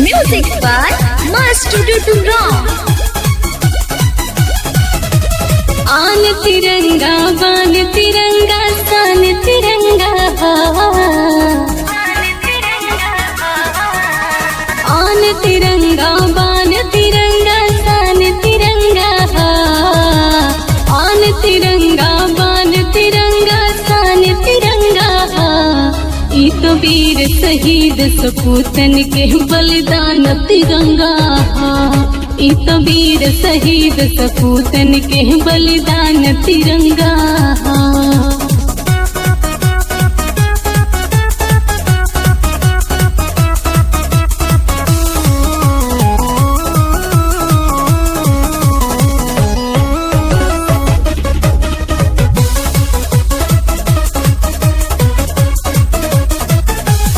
Music by Master Tumrong. आन तिरंगा बान तिरंगा सान तिरंगा आन तिरंगा बान तिरंगा सान तिरंगा आन तिरंगा बान तिरंगा सान तिरंगा ई तो वीर शहीद सपूतन के बलिदान तिरंगा ई तो वीर शहीद सपूतन के बलिदान तिरंगा।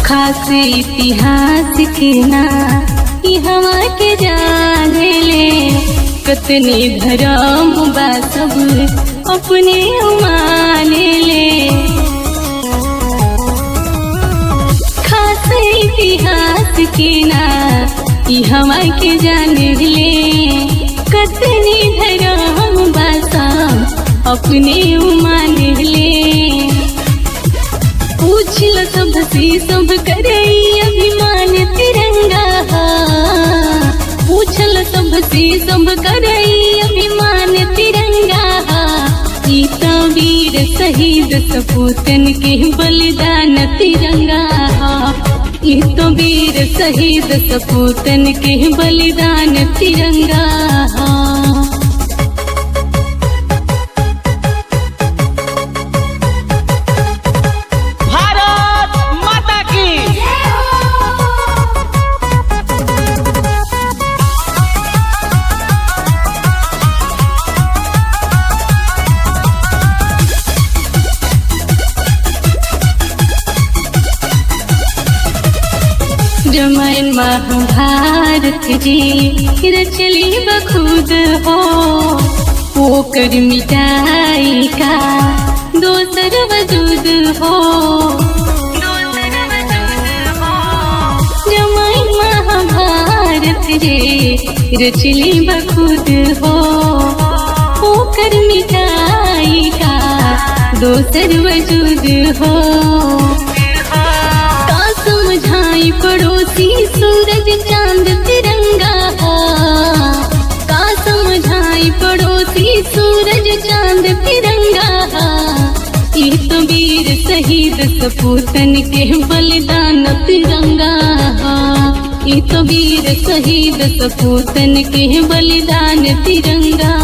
खास इतिहास के ना हवा के जाने ले कतनी धर्म बा सब अपने माने ले खास इतिहास के ना हवा के जाने ले कतनी धर्म बा सब अपने माने ले पूछल सबसे सब करे अभिमान तिरंगा पूछल सबसे सब करे अभिमान तिरंगा ई तो वीर शहीद सपूतन के बलिदान तिरंगा ई तो वीर शहीद सपूतन के बलिदान तिरंगा। रामायण महाभारत जी रचली बखुद हो होकर मिटाई का दोसर वजूद हो रामायण महाभारत जी रचली बखुद हो होकर मिटाई का दोसर वजूद हो समझाई पड़ोसी सूरज चांद तिरंगा का समझाई पड़ोसी सूरज चांद तिरंगा ई तो वीर शहीद सपूतन के बलिदान तिरंगा ई तो वीर शहीद सपूतन के बलिदान तिरंगा।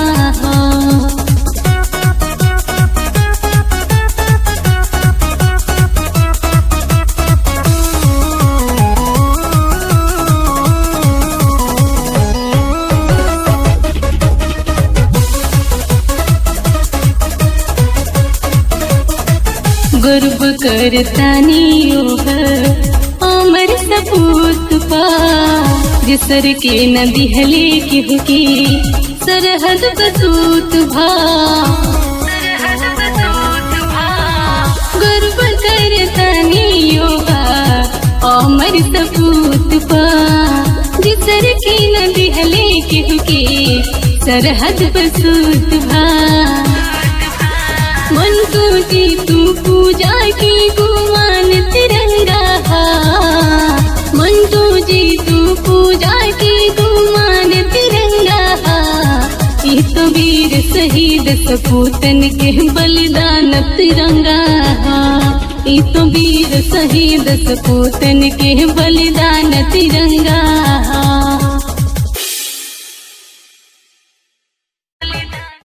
गर्व करतानी अमर सपूत पा जिसर के नदी हले की सरहद बसूत भा गर्व करतानी अमर सपूत पा जिसर के नदी हले की सरहद बसूत भा मन तुझी तू पूजा की गुमान तिरंगा मन तुझी तू पूजा की गुमान तिरंगा ई तो वीर शहीद सपूतन के बलिदान तिरंगा ई तो वीर शहीद सपूतन के बलिदान तिरंगा।